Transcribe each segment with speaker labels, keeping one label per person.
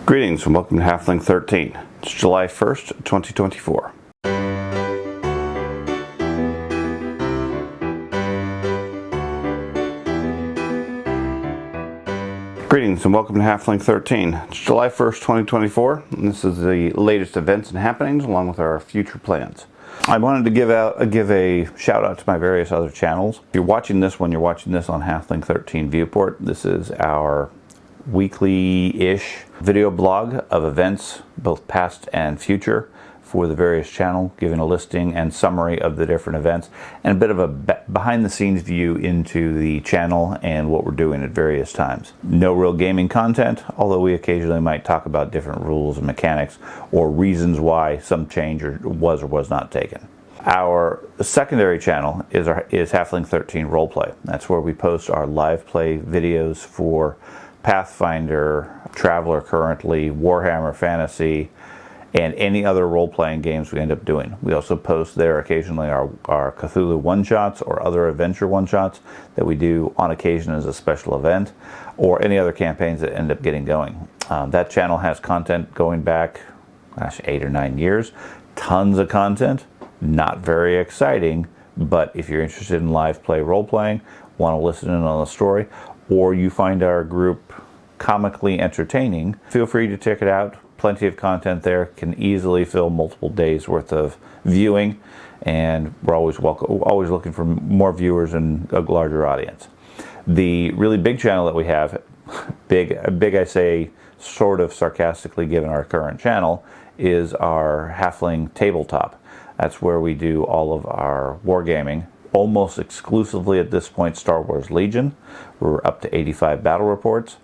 Speaker 1: Greetings and welcome to Halfling 13. It's July 1st, 2024. Greetings and welcome to Halfling 13. It's July 1st, 2024, and this is the latest events and happenings along with our future plans. I wanted to give a shout out to my various other channels. If you're watching this one, you're watching this on Halfling 13 Viewport. This is our weekly-ish video blog of events, both past and future, for the various channel, giving a listing and summary of the different events, and a bit of a behind-the-scenes view into the channel and what we're doing at various times. No real gaming content, although we occasionally might talk about different rules and mechanics or reasons why some change was or was not taken. Our secondary channel is Halfling 13 Roleplay. That's where we post our live play videos for Pathfinder, Traveler currently, Warhammer Fantasy, and any other role-playing games we end up doing. We also post there occasionally our Cthulhu one-shots or other adventure one-shots that we do on occasion as a special event, or any other campaigns that end up getting going. That channel has content going back, 8 or 9 years. Tons of content, not very exciting, but if you're interested in live play role-playing, want to listen in on the story, or you find our group comically entertaining, feel free to check it out. Plenty of content there, can easily fill multiple days worth of viewing, and we're always looking for more viewers and a larger audience. The really big channel that we have, big I say sort of sarcastically given our current channel, is our Halfling Tabletop. That's where we do all of our wargaming, almost exclusively at this point Star Wars Legion. We're up to 85 battle reports,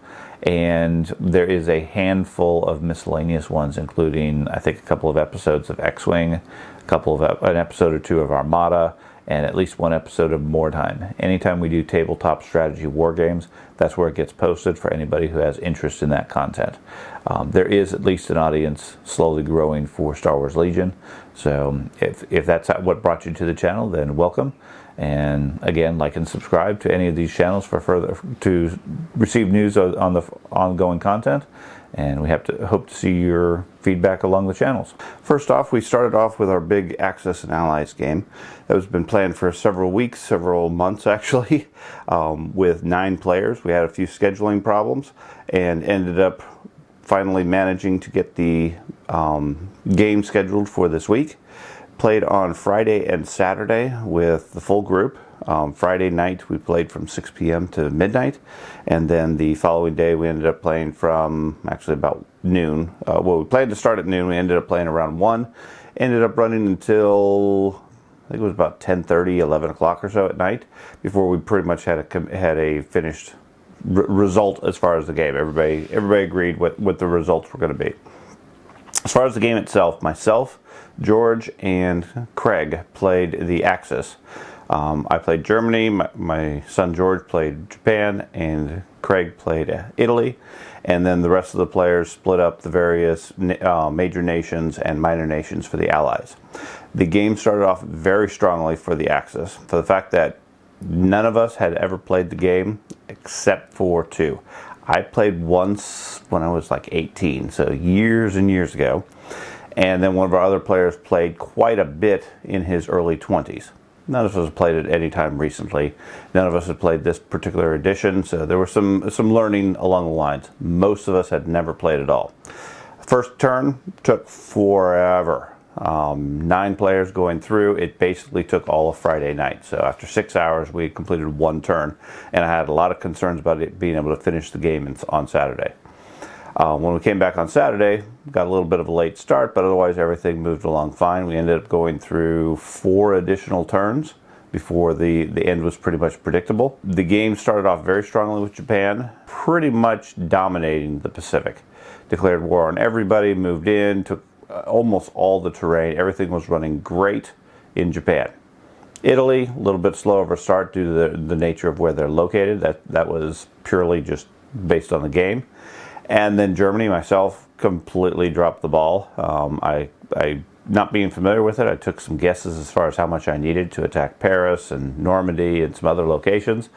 Speaker 1: and there is a handful of miscellaneous ones, including I think a couple of episodes of X-Wing, an episode or two of Armada, and at least one episode of More Time. Anytime we do tabletop strategy war games, that's where it gets posted for anybody who has interest in that content. There is at least an audience slowly growing for Star Wars Legion, so if that's what brought you to the channel, then welcome. And again, like and subscribe to any of these channels to receive news on the ongoing content. And we hope to see your feedback along the channels. First off, we started off with our big Axis&Allies game that has been planned for several weeks, several months actually, with 9 players. We had a few scheduling problems and ended up finally managing to get the game scheduled for this week. Played on Friday and Saturday with the full group. Friday night we played from 6 p.m. to midnight, and then the following day we ended up playing from actually about noon. Well, we planned to start at noon. We ended up playing around 1. Ended up running until I think it was about 10:30, 11 o'clock or so at night before we pretty much had a finished result as far as the game. Everybody agreed what the results were going to be. As far as the game itself, myself, George, and Craig played the Axis. I played Germany, my son George played Japan, and Craig played Italy. And then the rest of the players split up the various major nations and minor nations for the Allies. The game started off very strongly for the Axis, for the fact that none of us had ever played the game except for 2. I played once when I was like 18, so years and years ago. And then one of our other players played quite a bit in his early 20s. None of us have played it any time recently. None of us had played this particular edition, so there was some learning along the lines. Most of us had never played at all. First turn took forever. 9 players going through. It basically took all of Friday night. So after 6 hours, we completed 1 turn, and I had a lot of concerns about it being able to finish the game on Saturday. When we came back on Saturday, got a little bit of a late start, but otherwise everything moved along fine. We ended up going through 4 additional turns before the end was pretty much predictable. The game started off very strongly with Japan, pretty much dominating the Pacific. Declared war on everybody, moved in, took almost all the terrain. Everything was running great in Japan. Italy, a little bit slow of a start due to the nature of where they're located. That was purely just based on the game. And then Germany, myself, completely dropped the ball. I not being familiar with it, I took some guesses as far as how much I needed to attack Paris and Normandy and some other locations.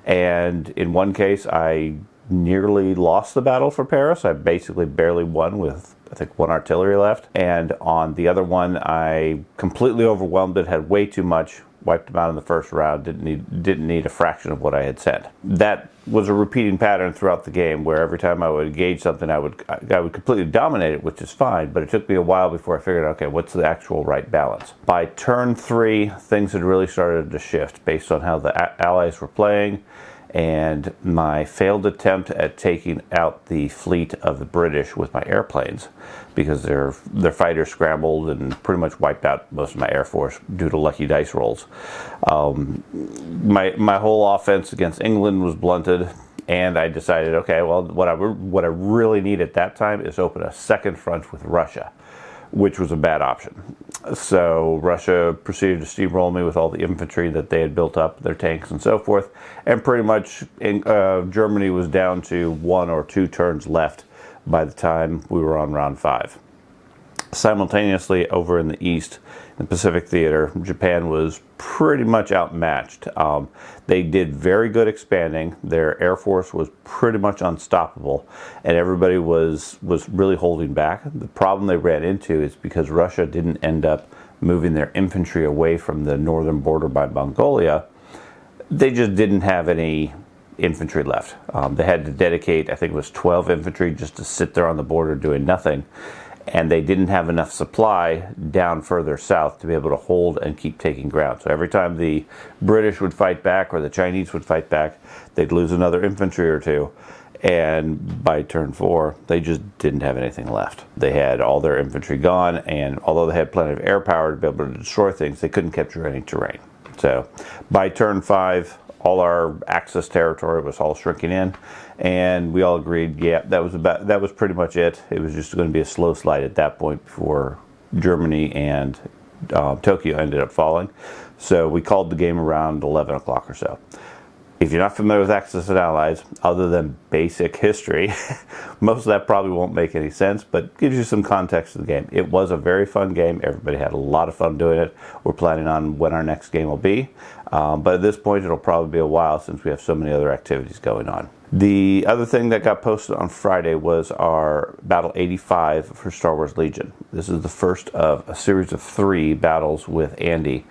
Speaker 1: And in one case, I nearly lost the battle for Paris. I basically barely won with, I think, 1 artillery left. And on the other one, I completely overwhelmed it, had way too much, wiped them out in the first round, didn't need a fraction of what I had sent. That was a repeating pattern throughout the game, where every time I would engage something, I would completely dominate it, which is fine, but it took me a while before I figured out, okay, what's the actual right balance? By turn 3, things had really started to shift based on how the Allies were playing, and my failed attempt at taking out the fleet of the British with my airplanes, because their fighters scrambled and pretty much wiped out most of my air force due to lucky dice rolls. My whole offense against England was blunted, and I decided, okay, well, what I really need at that time is open a second front with Russia, which was a bad option. So Russia proceeded to steamroll me with all the infantry that they had built up, their tanks and so forth, and pretty much Germany was down to 1 or 2 turns left by the time we were on round 5. Simultaneously, over in the east, in the Pacific Theater, Japan was pretty much outmatched. They did very good expanding. Their air force was pretty much unstoppable, and everybody was really holding back. The problem they ran into is because Russia didn't end up moving their infantry away from the northern border by Mongolia, they just didn't have any infantry left. They had to dedicate, I think it was 12 infantry just to sit there on the border doing nothing. And they didn't have enough supply down further south to be able to hold and keep taking ground. So every time the British would fight back or the Chinese would fight back, they'd lose another infantry or two. And by turn 4, they just didn't have anything left. They had all their infantry gone, and although they had plenty of air power to be able to destroy things, they couldn't capture any terrain. So by turn 5, all our Axis territory was all shrinking in, and we all agreed, yeah, that was pretty much it. It was just going to be a slow slide at that point before Germany and Tokyo ended up falling. So we called the game around 11 o'clock or so. If you're not familiar with Axis&Allies, other than basic history, most of that probably won't make any sense, but gives you some context to the game. It was a very fun game. Everybody had a lot of fun doing it. We're planning on when our next game will be. But at this point, it'll probably be a while since we have so many other activities going on. The other thing that got posted on Friday was our Battle 85 for Star Wars Legion. This is the first of a series of 3 battles with Andy,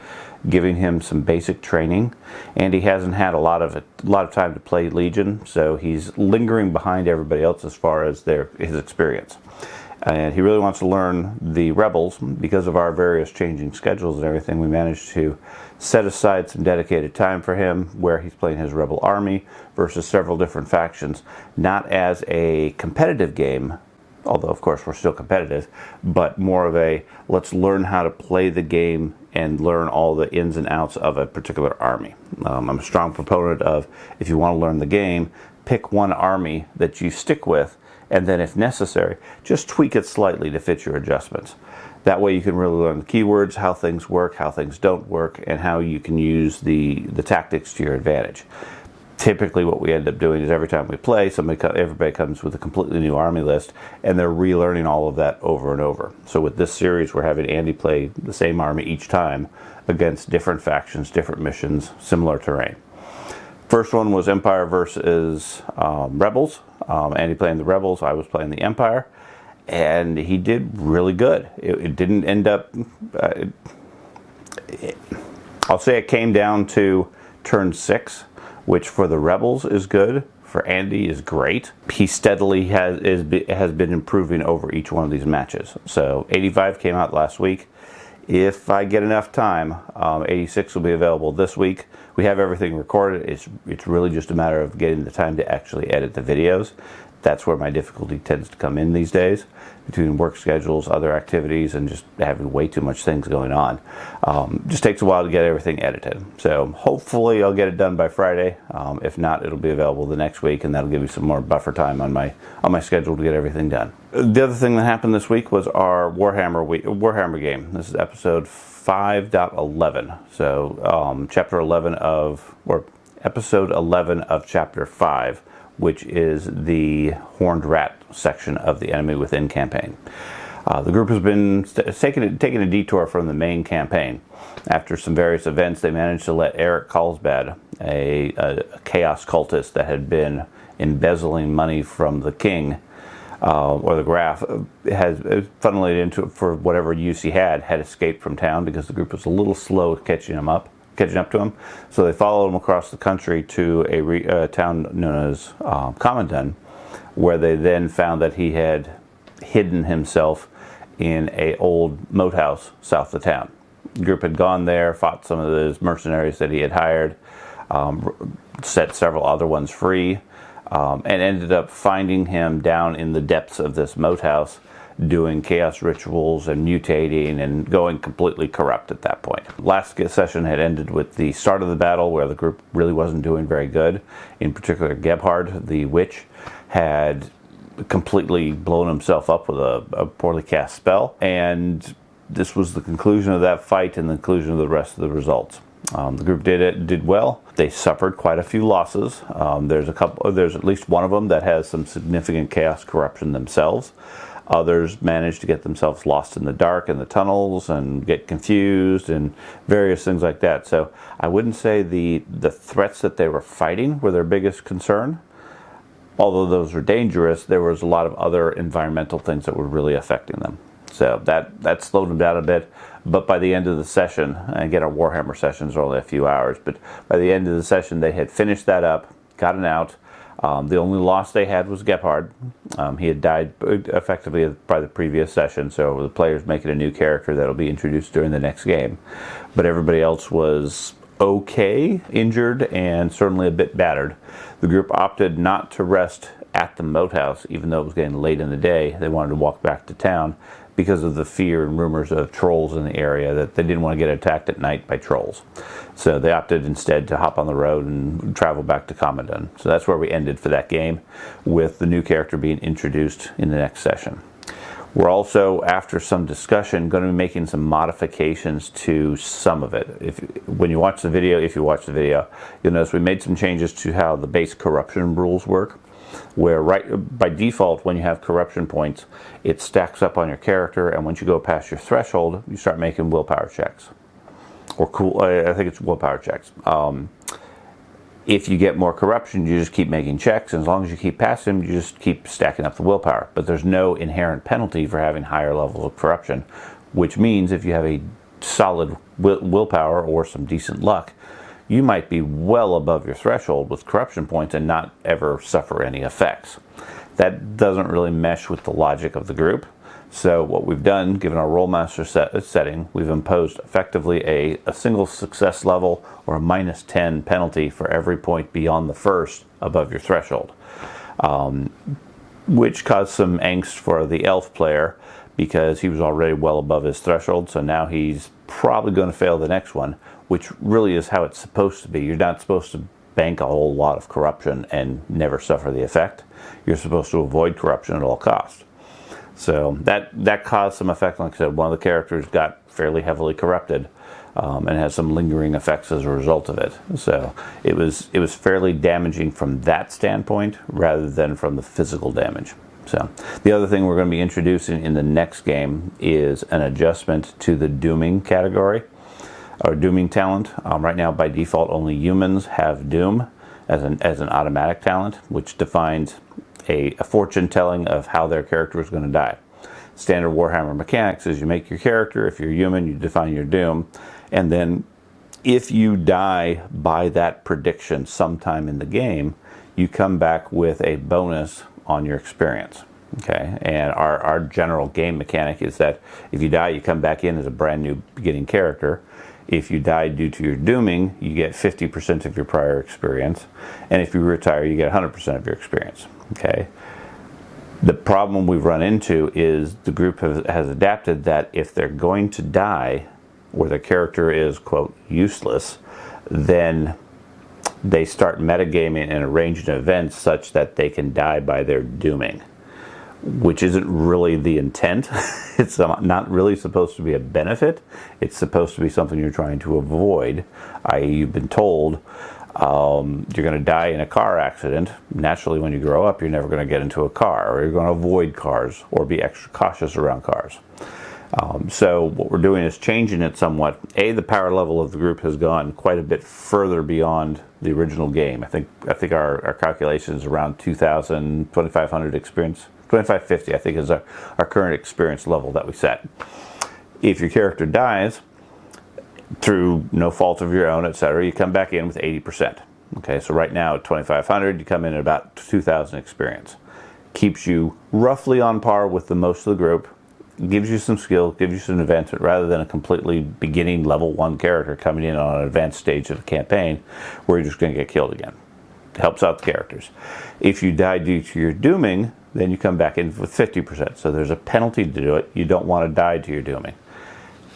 Speaker 1: giving him some basic training. Andy hasn't had a lot of time to play Legion, so he's lingering behind everybody else as far as his experience. And he really wants to learn the Rebels. Because of our various changing schedules and everything, we managed to set aside some dedicated time for him where he's playing his Rebel army versus several different factions, not as a competitive game, although of course we're still competitive, but more of a let's learn how to play the game and learn all the ins and outs of a particular army. I'm a strong proponent of, if you want to learn the game, pick one army that you stick with, and then if necessary, just tweak it slightly to fit your adjustments. That way you can really learn the keywords, how things work, how things don't work, and how you can use the tactics to your advantage. Typically what we end up doing is every time we play, everybody comes with a completely new army list, and they're relearning all of that over and over. So with this series, we're having Andy play the same army each time against different factions, different missions, similar terrain. First one was Empire versus Rebels. Andy playing the Rebels, I was playing the Empire, and he did really good. It didn't end up... I'll say it came down to turn 6, which for the Rebels is good, for Andy is great. He steadily has been improving over each one of these matches. So 85 came out last week. If I get enough time, 86 will be available this week. We have everything recorded. It's really just a matter of getting the time to actually edit the videos. That's where my difficulty tends to come in these days, between work schedules, other activities, and just having way too much things going on. Just takes a while to get everything edited. So hopefully I'll get it done by Friday. If not, it'll be available the next week, and that'll give me some more buffer time on my schedule to get everything done. The other thing that happened this week was our Warhammer game. This is episode 5.11. So episode 11 of chapter 5. Which is the Horned Rat section of the Enemy Within campaign. The group has been taking a detour from the main campaign. After some various events, they managed to let Eric Carlsbad, a chaos cultist that had been embezzling money from the king, or the Graf, has funneled it into it for whatever use he had escaped from town because the group was a little slow catching up to him. So they followed him across the country to a town known as Commandant, where they then found that he had hidden himself in a old moat house south of town. The group had gone there, fought some of those mercenaries that he had hired, set several other ones free, and ended up finding him down in the depths of this moat house, doing chaos rituals and mutating and going completely corrupt at that point. Last session had ended with the start of the battle where the group really wasn't doing very good. In particular, Gebhard, the witch, had completely blown himself up with a poorly cast spell, and this was the conclusion of that fight and the conclusion of the rest of the results. The group did well. They suffered quite a few losses. There's at least one of them that has some significant chaos corruption themselves. Others managed to get themselves lost in the dark in the tunnels and get confused and various things like that. So I wouldn't say the threats that they were fighting were their biggest concern. Although those were dangerous, there was a lot of other environmental things that were really affecting them. So that slowed them down a bit. But by the end of the session, and again, our Warhammer sessions are only a few hours, but by the end of the session, they had finished that up, gotten out. The only loss they had was Gebhard. He had died effectively by the previous session, so the player's making a new character that will be introduced during the next game. But everybody else was okay, injured, and certainly a bit battered. The group opted not to rest at the moat house, even though it was getting late in the day. They wanted to walk back to town because of the fear and rumors of trolls in the area, that they didn't want to get attacked at night by trolls. So they opted instead to hop on the road and travel back to Commandant. So that's where we ended for that game, with the new character being introduced in the next session. We're also, after some discussion, going to be making some modifications to some of it. When you watch the video, if you watch the video, you'll notice we made some changes to how the base corruption rules work, where by default, when you have corruption points, it stacks up on your character, and once you go past your threshold, you start making willpower checks. I think it's willpower checks. If you get more corruption, you just keep making checks, and as long as you keep passing them, you just keep stacking up the willpower. But there's no inherent penalty for having higher levels of corruption, which means if you have a solid willpower or some decent luck, you might be well above your threshold with corruption points and not ever suffer any effects. That doesn't really mesh with the logic of the group. So what we've done, given our Rollmaster setting, we've imposed effectively a single success level or a -10 penalty for every point beyond the first above your threshold, which caused some angst for the elf player because he was already well above his threshold, so now he's probably going to fail the next one, which really is how it's supposed to be. You're not supposed to bank a whole lot of corruption and never suffer the effect. You're supposed to avoid corruption at all costs. So that caused some effect. Like I said, one of the characters got fairly heavily corrupted and has some lingering effects as a result of it. So it was fairly damaging from that standpoint rather than from the physical damage. So the other thing we're going to be introducing in the next game is an adjustment to the dooming category, or dooming talent. Right now, by default, only humans have doom as an automatic talent, which defines a fortune telling of how their character is going to die. Standard Warhammer mechanics is you make your character. If you're human, you define your doom, and then if you die by that prediction sometime in the game, you come back with a bonus on your experience. Okay, and our general game mechanic is that if you die, you come back in as a brand new beginning character. If you die due to your dooming, you get 50% of your prior experience, and if you retire, you get 100% of your experience. Okay. The problem we've run into is the group has adapted that if they're going to die, or their character is, quote, useless, then they start metagaming and arranging events such that they can die by their dooming, which isn't really the intent. It's not really supposed to be a benefit. It's supposed to be something you're trying to avoid, i.e. you've been told you're going to die in a car accident. Naturally, when you grow up, you're never going to get into a car, or you're going to avoid cars or be extra cautious around cars. So what we're doing is changing it somewhat. The power level of the group has gone quite a bit further beyond the original game. I think our calculation is around 2,000, 2,500 experience. 2,550 I think is our current experience level that we set. If your character dies through no fault of your own, etc., you come back in with 80%. Okay, so right now at 2,500, you come in at about 2,000 experience. Keeps you roughly on par with the most of the group. Gives you some skill, gives you some advancement, rather than a completely beginning level 1 character coming in on an advanced stage of the campaign where you're just going to get killed again. Helps out the characters. If you die due to your dooming, then you come back in with 50%. So there's a penalty to do it. You don't want to die to your dooming.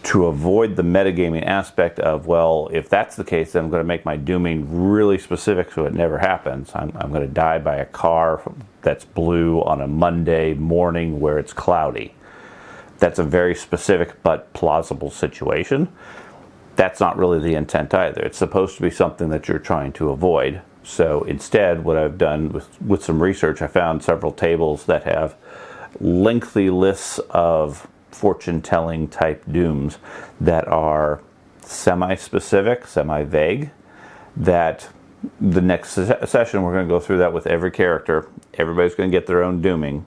Speaker 1: To avoid the metagaming aspect of, well, if that's the case, then I'm going to make my dooming really specific so it never happens. I'm going to die by a car that's blue on a Monday morning where it's cloudy. That's a very specific but plausible situation. That's not really the intent either. It's supposed to be something that you're trying to avoid. So instead, what I've done with some research, I found several tables that have lengthy lists of fortune-telling type dooms that are semi-specific, semi-vague, that the next session we're going to go through that with every character. Everybody's going to get their own dooming,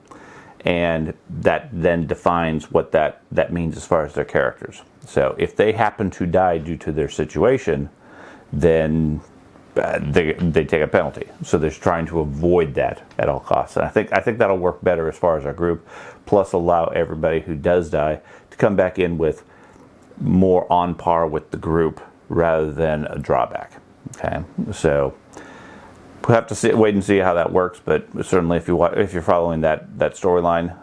Speaker 1: and that then defines what that means as far as their characters. So if they happen to die due to their situation, then they take a penalty. So they're trying to avoid that at all costs. And I think that'll work better as far as our group, plus allow everybody who does die to come back in with more on par with the group rather than a drawback. Okay, so we'll have to wait and see how that works. But certainly, if you're following that storyline,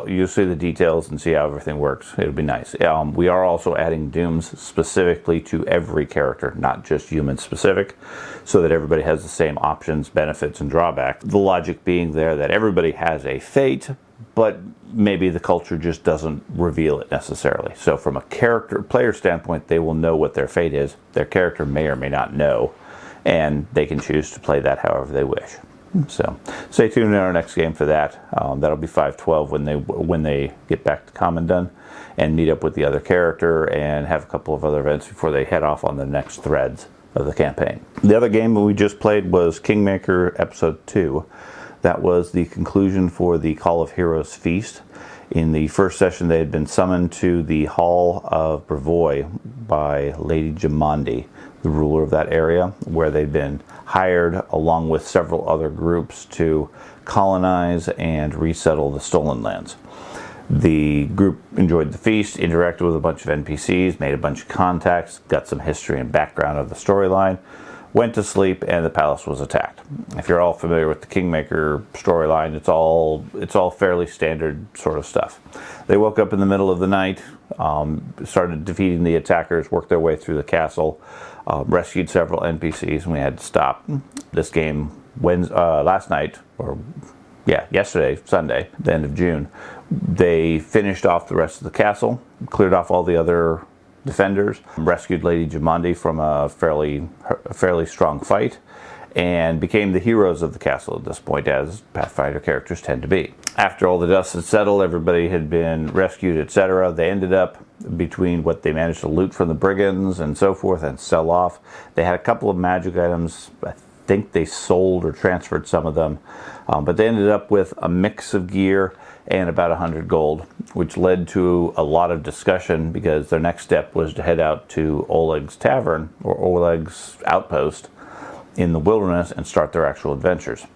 Speaker 1: you'll see the details and see how everything works. It'll be nice. We are also adding dooms specifically to every character, not just human specific, so that everybody has the same options, benefits, and drawbacks. The logic being there that everybody has a fate, but maybe the culture just doesn't reveal it necessarily. So from a player standpoint, they will know what their fate is. Their character may or may not know, and they can choose to play that however they wish. So stay tuned in our next game for that. That'll be 5/12 when they get back to Common Done and meet up with the other character and have a couple of other events before they head off on the next threads of the campaign. The other game we just played was Kingmaker Episode 2. That was the conclusion for the Call of Heroes Feast. In the first session, they had been summoned to the Hall of Brevoy by Lady Jamandi, the ruler of that area, where they'd been hired along with several other groups to colonize and resettle the stolen lands. The group enjoyed the feast, interacted with a bunch of NPCs, made a bunch of contacts, got some history and background of the storyline, went to sleep, and the palace was attacked. If you're all familiar with the Kingmaker storyline, it's all fairly standard sort of stuff. They woke up in the middle of the night, started defeating the attackers, worked their way through the castle, rescued several NPCs, and we had to stop. This game last night, yesterday, Sunday, the end of June, they finished off the rest of the castle, cleared off all the other defenders, rescued Lady Jamandi from a fairly strong fight, and became the heroes of the castle at this point, as Pathfinder characters tend to be. After all the dust had settled, everybody had been rescued, etc., they ended up, between what they managed to loot from the brigands and so forth and sell off, they had a couple of magic items. I think they sold or transferred some of them, but they ended up with a mix of gear and about 100 gold, which led to a lot of discussion because their next step was to head out to Oleg's Tavern, or Oleg's Outpost, in the wilderness and start their actual adventures.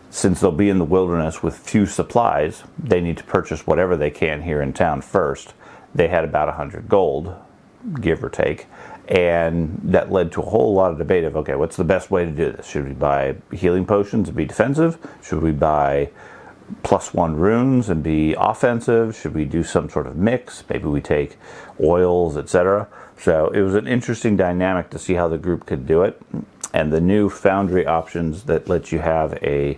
Speaker 1: Since they'll be in the wilderness with few supplies, they need to purchase whatever they can here in town first. They had about 100 gold, give or take, and that led to a whole lot of debate of, okay, what's the best way to do this? Should we buy healing potions and be defensive? Should we buy +1 runes and be offensive? Should we do some sort of mix? Maybe we take oils, etc. So it was an interesting dynamic to see how the group could do it. And the new foundry options that let you have a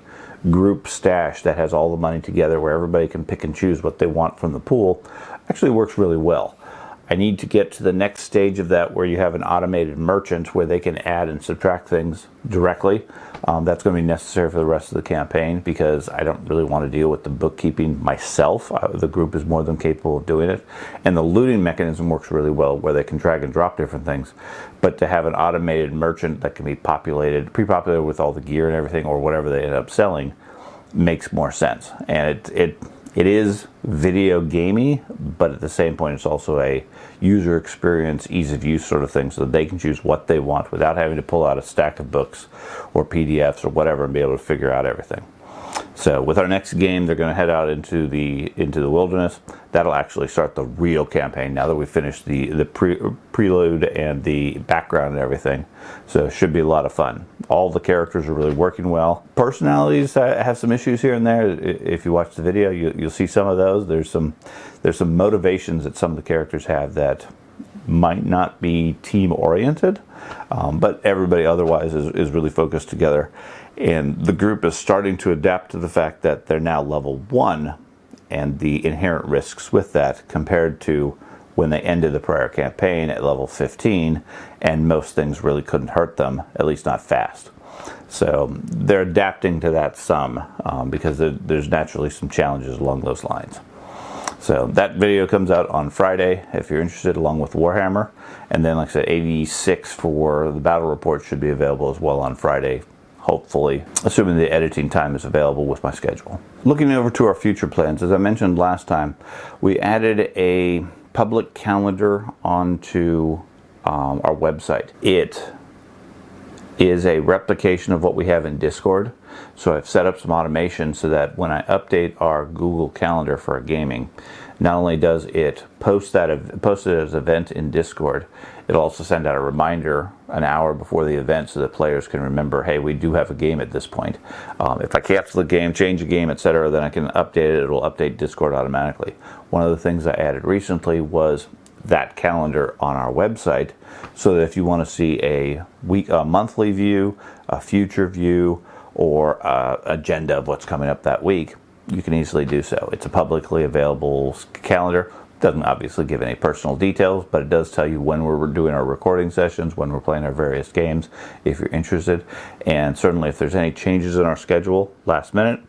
Speaker 1: group stash that has all the money together where everybody can pick and choose what they want from the pool actually works really well. I need to get to the next stage of that where you have an automated merchant where they can add and subtract things directly. That's going to be necessary for the rest of the campaign because I don't really want to deal with the bookkeeping myself. The group is more than capable of doing it. And the looting mechanism works really well where they can drag and drop different things. But to have an automated merchant that can be pre-populated with all the gear and everything or whatever they end up selling makes more sense. And it is video gamey, but at the same point, it's also a user experience, ease of use sort of thing, so that they can choose what they want without having to pull out a stack of books or PDFs or whatever and be able to figure out everything. So with our next game, they're going to head out into the wilderness. That'll actually start the real campaign now that we've finished the prelude and the background and everything. So it should be a lot of fun. All the characters are really working well. Personalities have some issues here and there. If you watch the video, you'll see some of those. There's some motivations that some of the characters have that might not be team oriented, but everybody otherwise is really focused together. And the group is starting to adapt to the fact that they're now level 1 and the inherent risks with that compared to when they ended the prior campaign at level 15 and most things really couldn't hurt them, at least not fast. So they're adapting to that some because there's naturally some challenges along those lines. So that video comes out on Friday if you're interested, along with Warhammer. And then, like I said, 86 for the battle report should be available as well on Friday, hopefully, assuming the editing time is available with my schedule. Looking over to our future plans, as I mentioned last time, we added a public calendar onto our website. It is a replication of what we have in Discord. So I've set up some automation so that when I update our Google Calendar for our gaming, not only does it post it as an event in Discord, it'll also send out a reminder an hour before the event so that players can remember, hey, we do have a game at this point. If I cancel the game, change the game, etc., then I can update it. It'll update Discord automatically. One of the things I added recently was that calendar on our website so that if you want to see a monthly view, a future view, or agenda of what's coming up that week, you can easily do so. It's a publicly available calendar. Doesn't obviously give any personal details, but it does tell you when we're doing our recording sessions, when we're playing our various games, if you're interested. And certainly if there's any changes in our schedule last minute,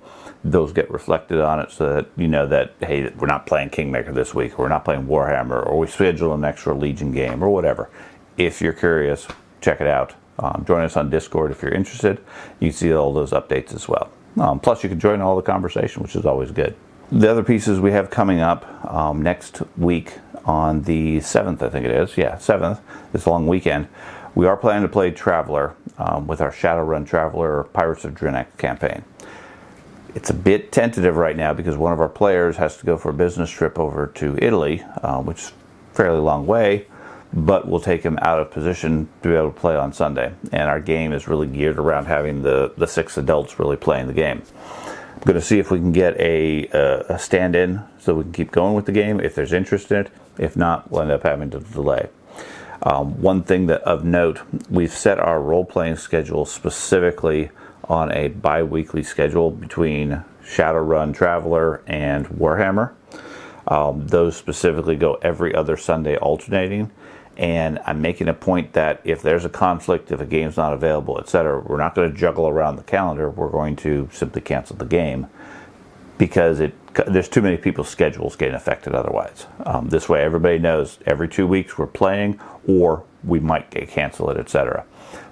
Speaker 1: those get reflected on it so that you know that, hey, we're not playing Kingmaker this week, or we're not playing Warhammer, or we schedule an extra Legion game, or whatever. If you're curious, check it out. Join us on Discord if you're interested. You can see all those updates as well. Plus, you can join all the conversation, which is always good. The other pieces we have coming up next week on the 7th, I think it is. Yeah, 7th, this long weekend. We are planning to play Traveler with our Shadowrun Traveler Pirates of Drinac campaign. It's a bit tentative right now because one of our players has to go for a business trip over to Italy, which is a fairly long way, but we'll take him out of position to be able to play on Sunday. And our game is really geared around having the 6 adults really playing the game. I'm going to see if we can get a stand-in so we can keep going with the game if there's interest in it. If not, we'll end up having to delay. One thing that of note, we've set our role-playing schedule specifically on a bi-weekly schedule between Shadowrun Traveler and Warhammer. Those specifically go every other Sunday alternating. And I'm making a point that if there's a conflict, if a game's not available, etc., we're not going to juggle around the calendar. We're going to simply cancel the game because there's too many people's schedules getting affected otherwise. This way, everybody knows every 2 weeks we're playing, or we might cancel it, etc.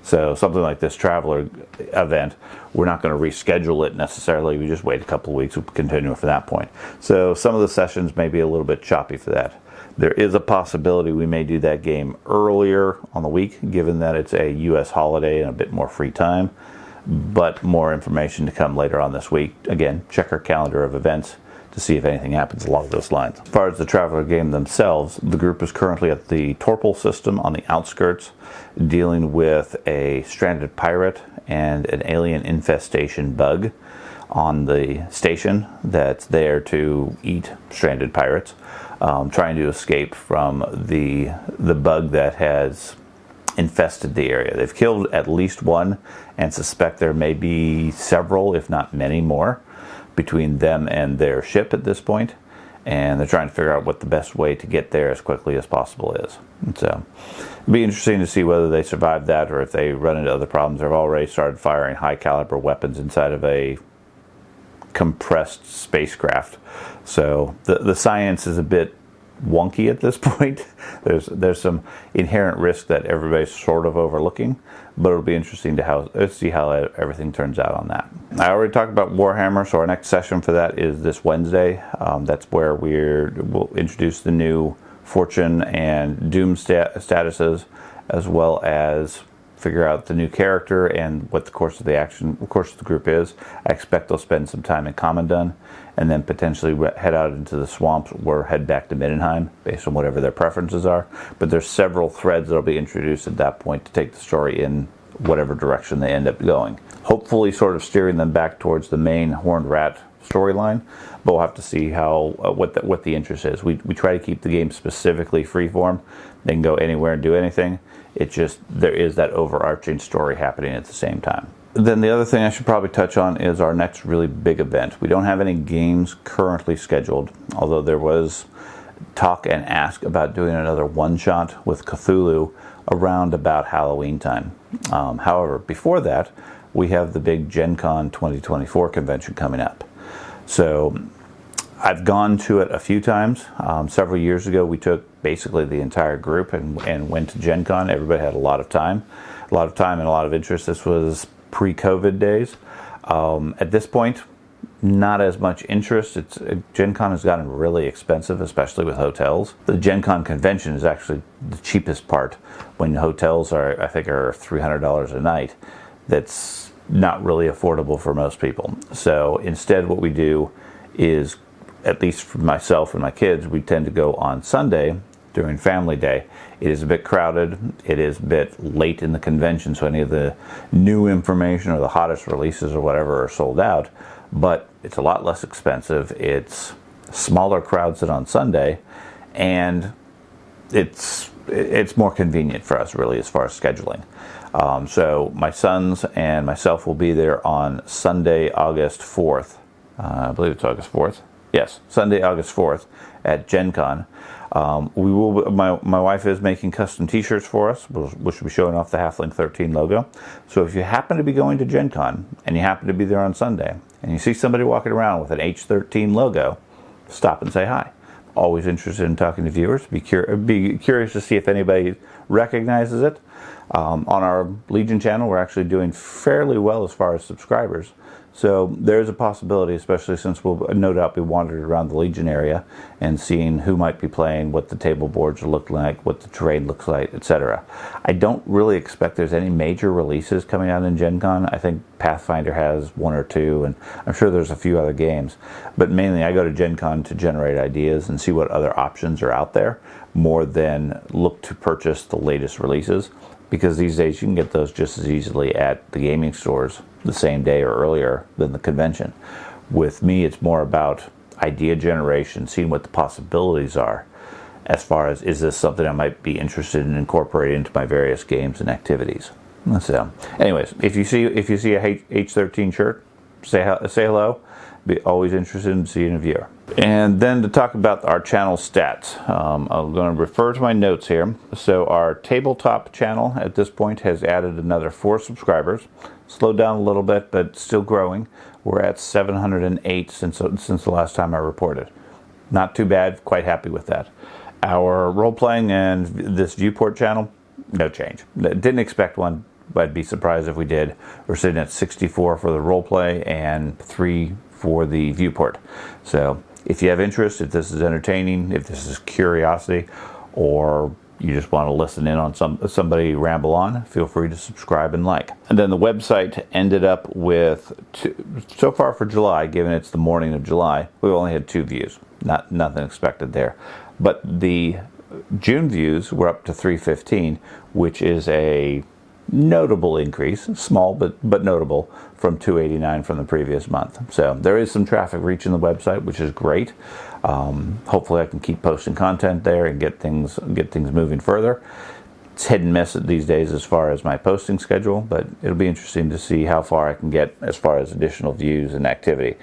Speaker 1: So something like this Traveler event, we're not going to reschedule it necessarily. We just wait a couple of weeks. We'll continue from that point. So some of the sessions may be a little bit choppy for that. There is a possibility we may do that game earlier on the week, given that it's a U.S. holiday and a bit more free time. But more information to come later on this week. Again, check our calendar of events to see if anything happens along those lines. As far as the Traveler game themselves, the group is currently at the Torpal system on the outskirts, dealing with a stranded pirate and an alien infestation bug on the station that's there to eat stranded pirates, trying to escape from the bug that has infested the area. They've killed at least one and suspect there may be several, if not many more, between them and their ship at this point. and they're trying to figure out what the best way to get there as quickly as possible is. And so it'll be interesting to see whether they survive that or if they run into other problems. They've already started firing high caliber weapons inside of a compressed spacecraft, so the science is a bit wonky at this point. There's some inherent risk that everybody's sort of overlooking, but it'll be interesting to see how everything turns out on that. I already talked about Warhammer, so our next session for that is this Wednesday. That's where we'll introduce the new Fortune and Doom statuses, as well as figure out the new character and what the course of the group is. I expect they'll spend some time in Commandant and then potentially head out into the swamps or head back to Middenheim based on whatever their preferences are. But there's several threads that'll be introduced at that point to take the story in whatever direction they end up going. Hopefully sort of steering them back towards the main Horned Rat storyline, but we'll have to see how what the interest is. We try to keep the game specifically freeform. They can go anywhere and do anything. It just, there is that overarching story happening at the same time. Then the other thing I should probably touch on is our next really big event. We don't have any games currently scheduled, although there was talk and ask about doing another one-shot with Cthulhu around about Halloween time. However, before that, we have the big Gen Con 2024 convention coming up. So I've gone to it a few times. Several years ago, we took basically the entire group and went to Gen Con. Everybody had a lot of time and a lot of interest. This was pre-COVID days. At this point, not as much interest. Gen Con has gotten really expensive, especially with hotels. The Gen Con convention is actually the cheapest part, when hotels I think are $300 a night. That's not really affordable for most people. So instead what we do is, at least for myself and my kids, we tend to go on Sunday during family day. It is a bit crowded. It is a bit late in the convention, so any of the new information or the hottest releases or whatever are sold out, but it's a lot less expensive. It's smaller crowds than on Sunday, and it's more convenient for us, really, as far as scheduling. So my sons and myself will be there on Sunday, August 4th. I believe it's August 4th. Yes, Sunday, August 4th at Gen Con. My wife is making custom t-shirts for us, which will be showing off the Halfling 13 logo. So if you happen to be going to Gen Con and you happen to be there on Sunday and you see somebody walking around with an H13 logo, stop and say hi. Always interested in talking to viewers. Be curious to see if anybody recognizes it. On our Legion channel, we're actually doing fairly well as far as subscribers. So there's a possibility, especially since we'll no doubt be wandering around the Legion area and seeing who might be playing, what the table boards look like, what the terrain looks like, etc. I don't really expect there's any major releases coming out in Gen Con. I think Pathfinder has one or two, and I'm sure there's a few other games. But mainly I go to Gen Con to generate ideas and see what other options are out there, more than look to purchase the latest releases. Because these days you can get those just as easily at the gaming stores the same day or earlier than the convention. With me, it's more about idea generation, seeing what the possibilities are as far as, is this something I might be interested in incorporating into my various games and activities. So, anyways, if you see a H13 shirt, say hello. Be always interested in seeing a viewer. And then to talk about our channel stats, I'm going to refer to my notes here. So our tabletop channel at this point has added another 4 subscribers. Slowed down a little bit, but still growing. We're at 708 since the last time I reported. Not too bad, quite happy with that. Our role-playing and this Viewport channel, no change. Didn't expect one, but I'd be surprised if we did. We're sitting at 64 for the roleplay and 3 for the Viewport. So if you have interest, if this is entertaining, if this is curiosity, or you just want to listen in on somebody ramble on, feel free to subscribe and like. And then the website ended up with so far for July, given it's the morning of July, we've only had 2 views. Nothing expected there. But the June views were up to 315, which is a notable increase, small but notable, from 289 from the previous month. So there is some traffic reaching the website, which is great. Hopefully I can keep posting content there and get things moving further. It's hit and miss these days as far as my posting schedule, but it'll be interesting to see how far I can get as far as additional views and activity.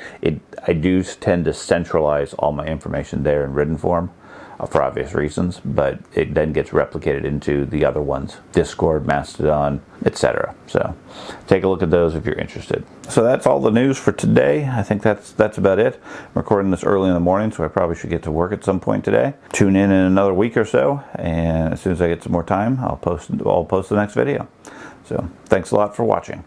Speaker 1: I do tend to centralize all my information there in written form for obvious reasons, but it then gets replicated into the other ones, Discord, Mastodon, etc. So take a look at those if you're interested. So that's all the news for today. I think that's about it. I'm recording this early in the morning, so I probably should get to work at some point today. Tune in another week or so, and as soon as I get some more time, I'll post the next video. So thanks a lot for watching.